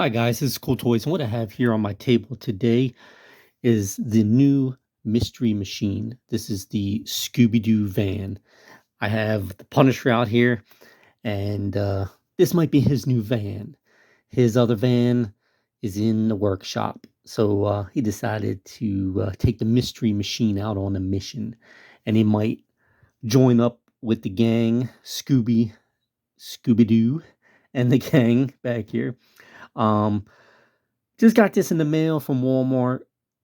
Hi guys, this is Cool Toys, and what I have here on my table today is the new mystery machine. This is the Scooby-Doo van. I have the Punisher out here, and this might be his new van. His other van is in the workshop, so he decided to take the mystery machine out on a mission, and he might join up with the gang, Scooby-Doo, and the gang back here. Um, Just got this in the mail from Walmart.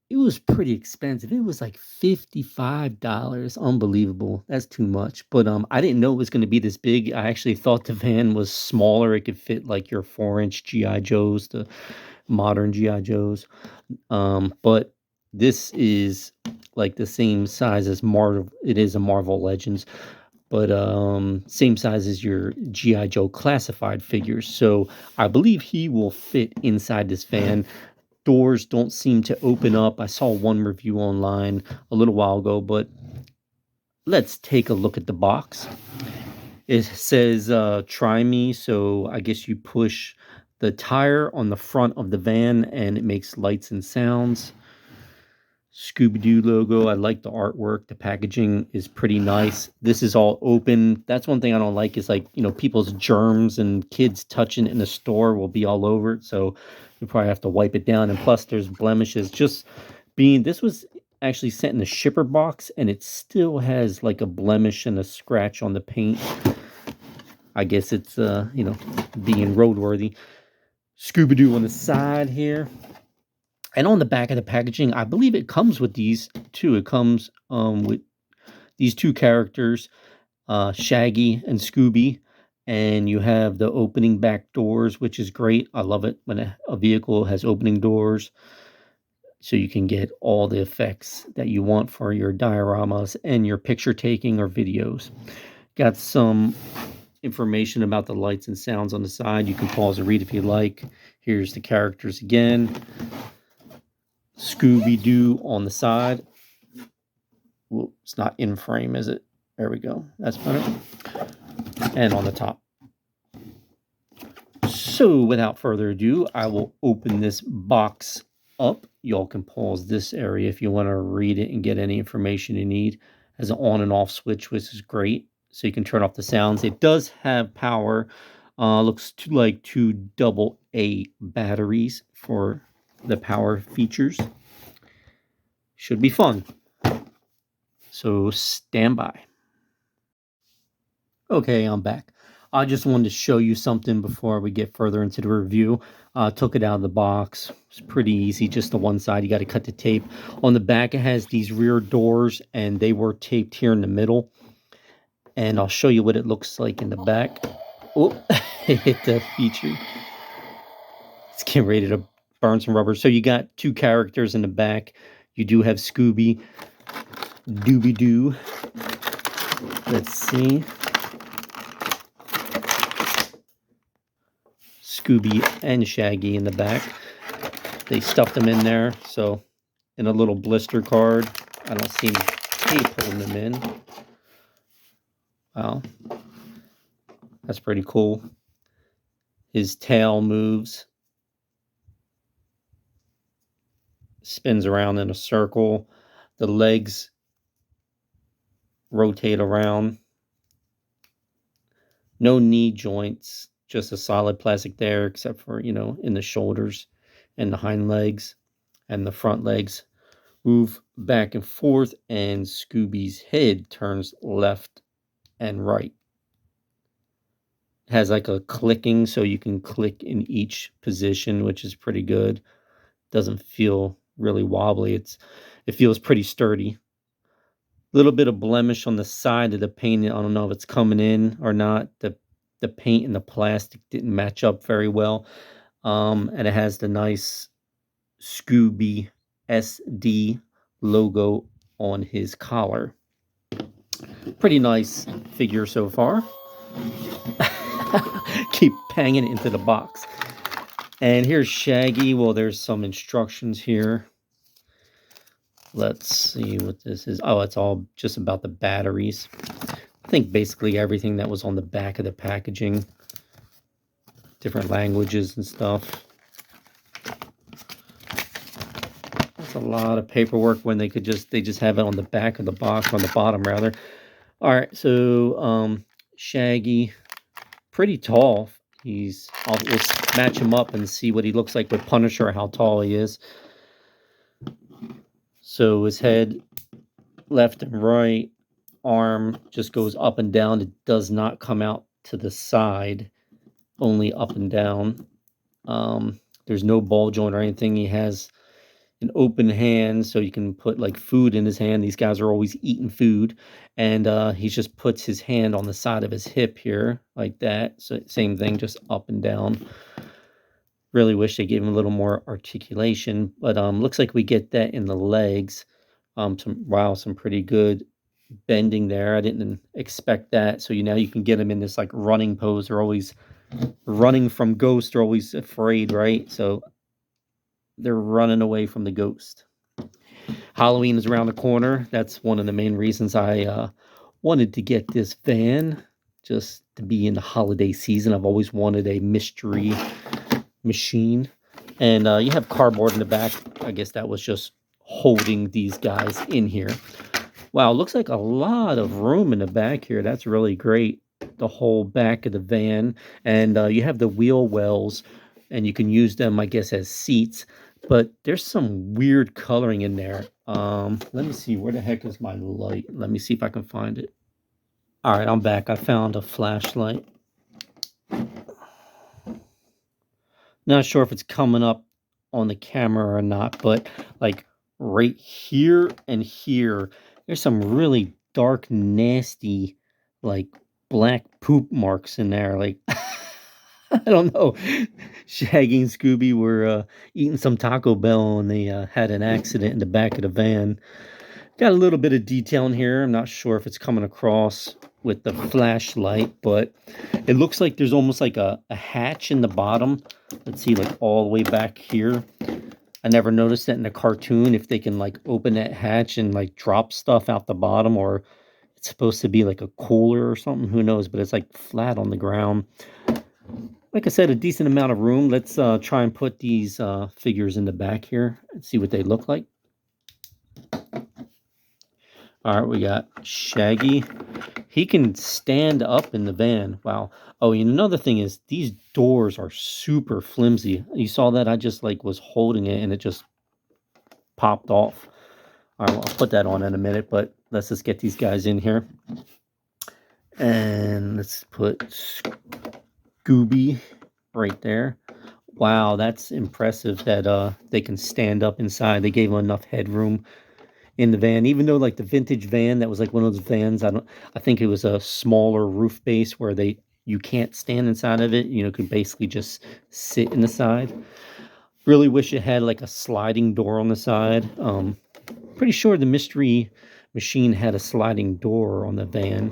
It was pretty expensive. It was like $55. Unbelievable. That's too much. But I didn't know it was going to be this big. I actually thought the van was smaller. It could fit like your 4-inch GI Joes, the modern GI Joes. But this is like the same size as Marvel. It is a Marvel Legends, but same size as your GI Joe classified figures. So I believe he will fit inside this van. Doors don't seem to open up. I saw one review online a little while ago, but let's take a look at the box. It says try me, so I guess you push the tire on the front of the van and it makes lights and sounds. Scooby-Doo logo. I like the artwork. The packaging is pretty nice. This is all open. That's one thing I don't like is like, people's germs and kids touching it in the store will be all over it. So you probably have to wipe it down. And plus there's blemishes. This was actually sent in a shipper box and it still has like a blemish and a scratch on the paint. I guess it's, being roadworthy. Scooby-Doo on the side here. And on the back of the packaging, I believe it comes with these too. It comes with these two characters, Shaggy and Scooby. And you have the opening back doors, which is great. I love it when a vehicle has opening doors. So you can get all the effects that you want for your dioramas and your picture taking or videos. Got some information about the lights and sounds on the side. You can pause and read if you like. Here's the characters again. Scooby-Doo on the side. Whoa, it's not in frame, is it? There we go. That's better. And on the top. So without further ado, I will open this box up. Y'all can pause this area if you want to read it and get any information you need. It has an on and off switch, which is great. So you can turn off the sounds. It does have power. Looks like two AA batteries for the power features. Should be fun. So stand by. Okay, I'm back. I just wanted to show you something before we get further into the review. Took it out of the box. It's pretty easy. Just the one side, you got to cut the tape. On the back, it has these rear doors, and they were taped here in the middle. And I'll show you what it looks like in the back. Oh, it hit the feature. It's getting ready to burn some rubber. So you got two characters in the back. You do have Scooby, Dooby-Doo. Let's see. Scooby and Shaggy in the back. They stuffed them in there. So in a little blister card. I don't see any tape holding them in. Wow. That's pretty cool. His tail moves. Spins around in a circle. The legs rotate around. No knee joints, just a solid plastic there, except for, in the shoulders and the hind legs, and the front legs move back and forth, and Scooby's head turns left and right. It has like a clicking, so you can click in each position, which is pretty good. Doesn't feel really wobbly. It feels pretty sturdy. Little bit of blemish on the side of the paint. I don't know if it's coming in or not. The paint and the plastic didn't match up very well. And it has the nice Scooby SD logo on his collar. Pretty nice figure so far. Keep banging it into the box. And here's Shaggy. Well, there's some instructions here. Let's see what this is. Oh, it's all just about the batteries. I think basically everything that was on the back of the packaging. Different languages and stuff. It's a lot of paperwork when they just have it on the back of the box, on the bottom rather. All right, so Shaggy, pretty tall. Let's match him up and see what he looks like with Punisher, how tall he is. So his head, left and right, arm just goes up and down. It does not come out to the side, only up and down. There's no ball joint or anything. He has an open hand, so you can put like food in his hand. These guys are always eating food, and he just puts his hand on the side of his hip here, like that. So same thing, just up and down. Really wish they gave him a little more articulation, but looks like we get that in the legs. Some pretty good bending there. I didn't expect that. So now you can get them in this like running pose. They're always running from ghosts. They're always afraid, right? So they're running away from the ghost. Halloween is around the corner. That's one of the main reasons I wanted to get this van, just to be in the holiday season. I've always wanted a mystery machine. And you have cardboard in the back. I guess that was just holding these guys in here. Wow, looks like a lot of room in the back here. That's really great. The whole back of the van. And you have the wheel wells, and you can use them, I guess, as seats. But there's some weird coloring in there. Let me see. Where the heck is my light? Let me see if I can find it. All right, I'm back. I found a flashlight. Not sure if it's coming up on the camera or not, but like right here and here, there's some really dark, nasty, like black poop marks in there. Like, I don't know. Shaggy and Scooby were eating some Taco Bell and they had an accident in the back of the van. Got a little bit of detail in here. I'm not sure if it's coming across with the flashlight, but it looks like there's almost like a hatch in the bottom. Let's see, like all the way back here. I never noticed that in a cartoon, if they can like open that hatch and like drop stuff out the bottom, or it's supposed to be like a cooler or something, who knows, but it's like flat on the ground. Like I said, a decent amount of room. Let's try and put these figures in the back here and see what they look like. All right, we got Shaggy. He can stand up in the van. Wow. Oh, and another thing is these doors are super flimsy. You saw that? I just like was holding it and it just popped off. All right, well, I'll put that on in a minute, but let's just get these guys in here. And let's put Scooby right there. Wow, that's impressive that they can stand up inside. They gave him enough headroom in the van, even though like the vintage van, that was like one of those vans. I think it was a smaller roof base where you can't stand inside of it. You know, could basically just sit in the side. Really wish it had like a sliding door on the side. Pretty sure the mystery machine had a sliding door on the van.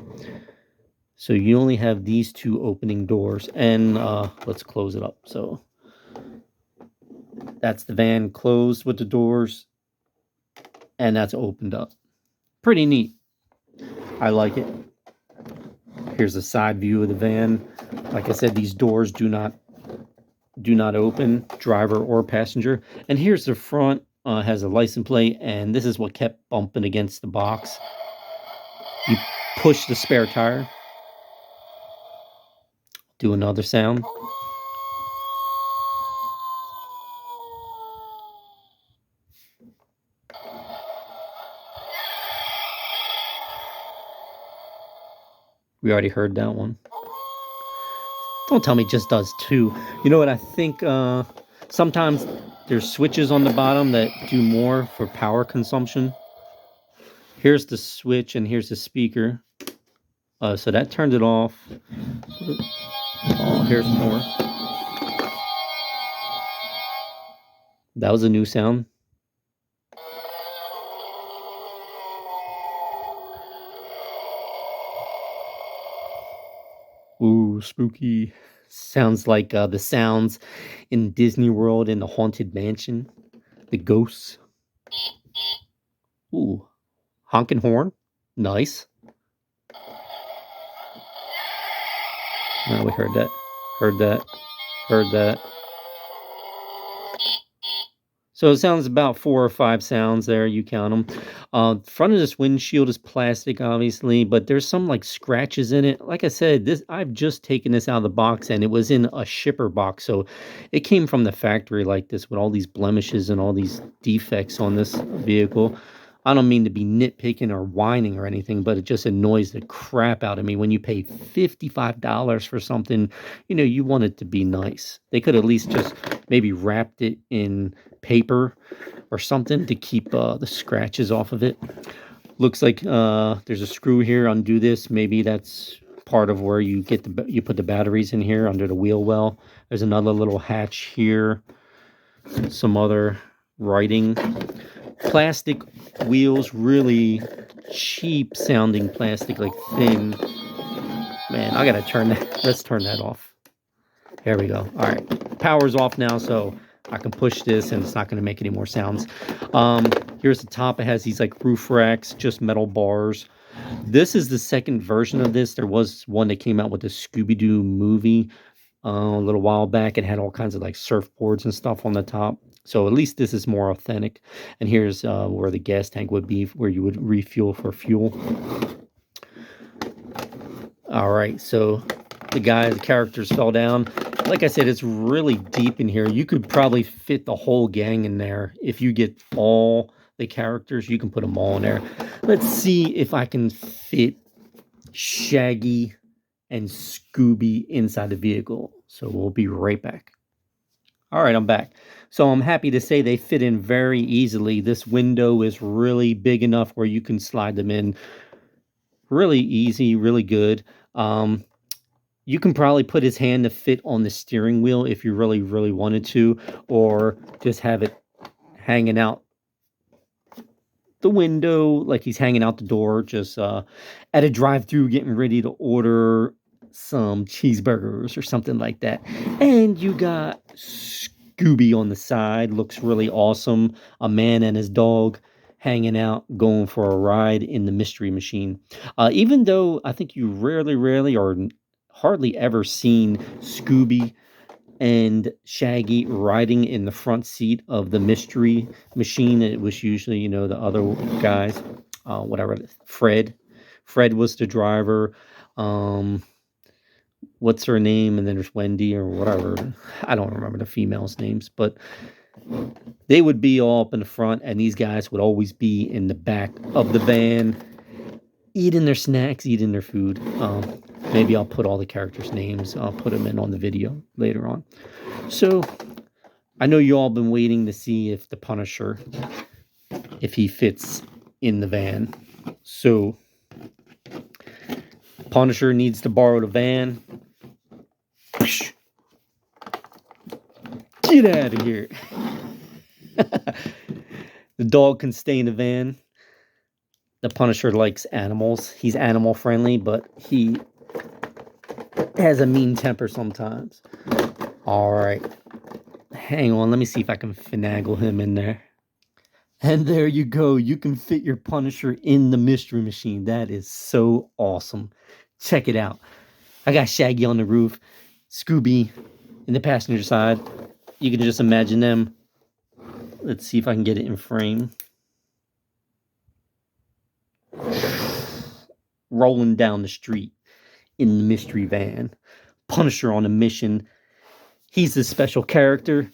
So you only have these two opening doors, and let's close it up. So that's the van closed with the doors, and that's opened up. Pretty neat. I like it. Here's a side view of the van. Like I said, these doors do not open, driver or passenger. And here's the front. Has a license plate, and this is what kept bumping against the box. You push the spare tire. Do another sound. We already heard that one. Don't tell me it just does two. You know what I think? Sometimes there's switches on the bottom that do more for power consumption. Here's the switch and here's the speaker. So that turned it off. Oh, here's more. That was a new sound. Ooh, spooky. Sounds like the sounds in Disney World in the Haunted Mansion. The ghosts. Ooh, honking horn. Nice. Oh, we heard that. Heard that. Heard that. So it sounds about 4 or 5 sounds there, you count them. Front of this windshield is plastic, obviously, but there's some, like, scratches in it. Like I said, this I've just taken this out of the box, and it was in a shipper box, so it came from the factory like this with all these blemishes and all these defects on this vehicle. I don't mean to be nitpicking or whining or anything, but it just annoys the crap out of me when you pay $55 for something, you want it to be nice. They could at least just maybe wrapped it in paper or something to keep the scratches off of it. Looks like there's a screw here. Undo this. Maybe that's part of where you put the batteries in here under the wheel well. There's another little hatch here. Some other writing. Plastic wheels, really cheap sounding plastic, like thin. Man, I gotta turn that. Let's turn that off. There we go. All right, power's off now, so I can push this and it's not going to make any more sounds. Here's the top. It has these like roof racks, just metal bars. This is the second version of this. There was one that came out with the Scooby-Doo movie a little while back. It had all kinds of like surfboards and stuff on the top. So at least this is more authentic. And here's where the gas tank would be, where you would refuel for fuel. All right, so the characters fell down. Like I said, it's really deep in here. You could probably fit the whole gang in there. If you get all the characters, you can put them all in there. Let's see if I can fit Shaggy and Scooby inside the vehicle. So we'll be right back. All right, I'm back. So I'm happy to say they fit in very easily. This window is really big enough where you can slide them in really easy, really good. You can probably put his hand to fit on the steering wheel if you really, really wanted to, or just have it hanging out the window, like he's hanging out the door, just at a drive-through getting ready to order some cheeseburgers or something like that. And you got Scooby on the side, looks really awesome. A man and his dog hanging out, going for a ride in the Mystery Machine. Even though I think you rarely, or hardly ever seen Scooby and Shaggy riding in the front seat of the Mystery Machine. It was usually, the other guys, whatever, Fred. Fred was the driver. What's her name? And then there's Wendy or whatever. I don't remember the females' names, but they would be all up in the front, and these guys would always be in the back of the van, eating their snacks, eating their food. Maybe I'll put all the characters' names. I'll put them in on the video later on. So, I know you all been waiting to see if the Punisher, if he fits in the van. So, Punisher needs to borrow the van. Get out of here. The dog can stay in the van. The Punisher likes animals. He's animal friendly, but he has a mean temper sometimes. All right. Hang on. Let me see if I can finagle him in there. And there you go. You can fit your Punisher in the Mystery Machine. That is so awesome. Check it out. I got Shaggy on the roof, Scooby in the passenger side. You can just imagine them. Let's see if I can get it in frame. Rolling down the street in the mystery van. Punisher on a mission. He's a special character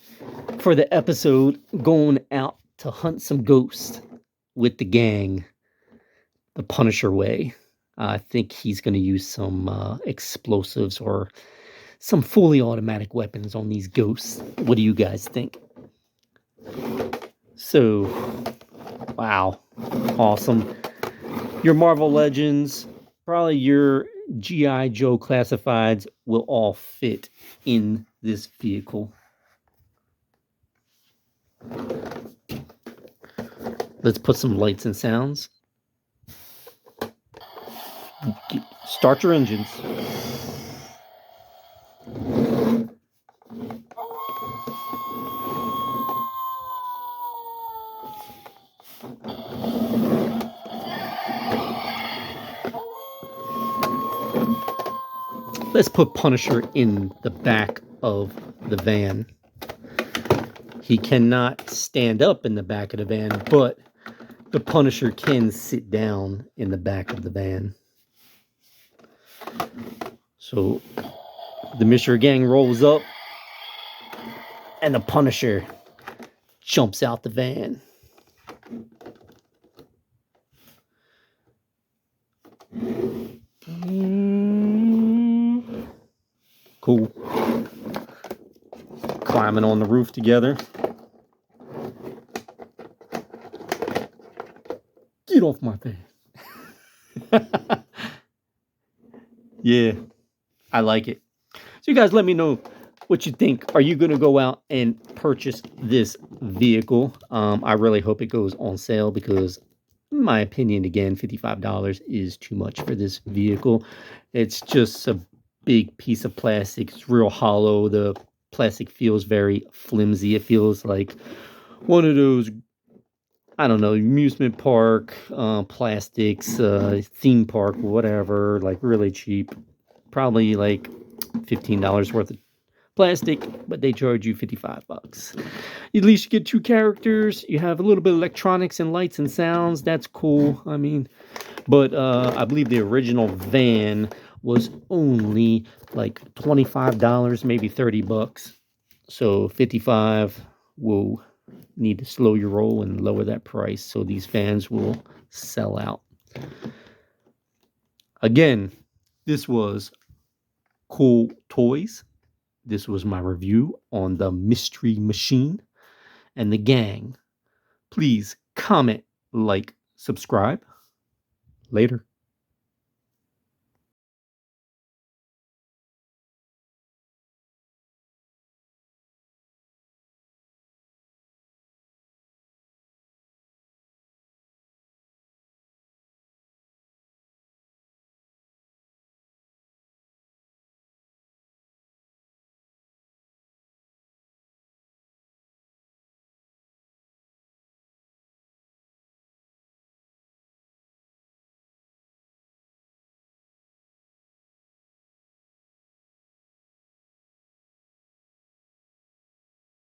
for the episode, going out to hunt some ghosts with the gang the Punisher way. I think he's going to use some explosives or some fully automatic weapons on these ghosts. What do you guys think? So, wow, awesome. Your Marvel Legends, probably your G.I. Joe classifieds will all fit in this vehicle. Let's put some lights and sounds. Start your engines. Let's put Punisher in the back of the van. He cannot stand up in the back of the van, but the Punisher can sit down in the back of the van. So the Mystery Gang rolls up, and the Punisher jumps out the van. Cool. Climbing on the roof together. Get off my van. Yeah, I like it. So you guys let me know what you think. Are you going to go out and purchase this vehicle? I really hope it goes on sale because, in my opinion, again, $55 is too much for this vehicle. It's just a big piece of plastic. It's real hollow. The plastic feels very flimsy. It feels like one of those, I don't know, amusement park plastics, theme park, whatever, like really cheap. Probably like $15 worth of plastic, but they charge you 55 bucks. At least you get two characters. You have a little bit of electronics and lights and sounds. That's cool. I mean, but I believe the original van was only like $25, maybe 30 bucks. So 55 will need to slow your roll and lower that price so these vans will sell out. Again, this was Cool Toys. This was my review on the Mystery Machine and the gang. Please comment, like, subscribe. Later.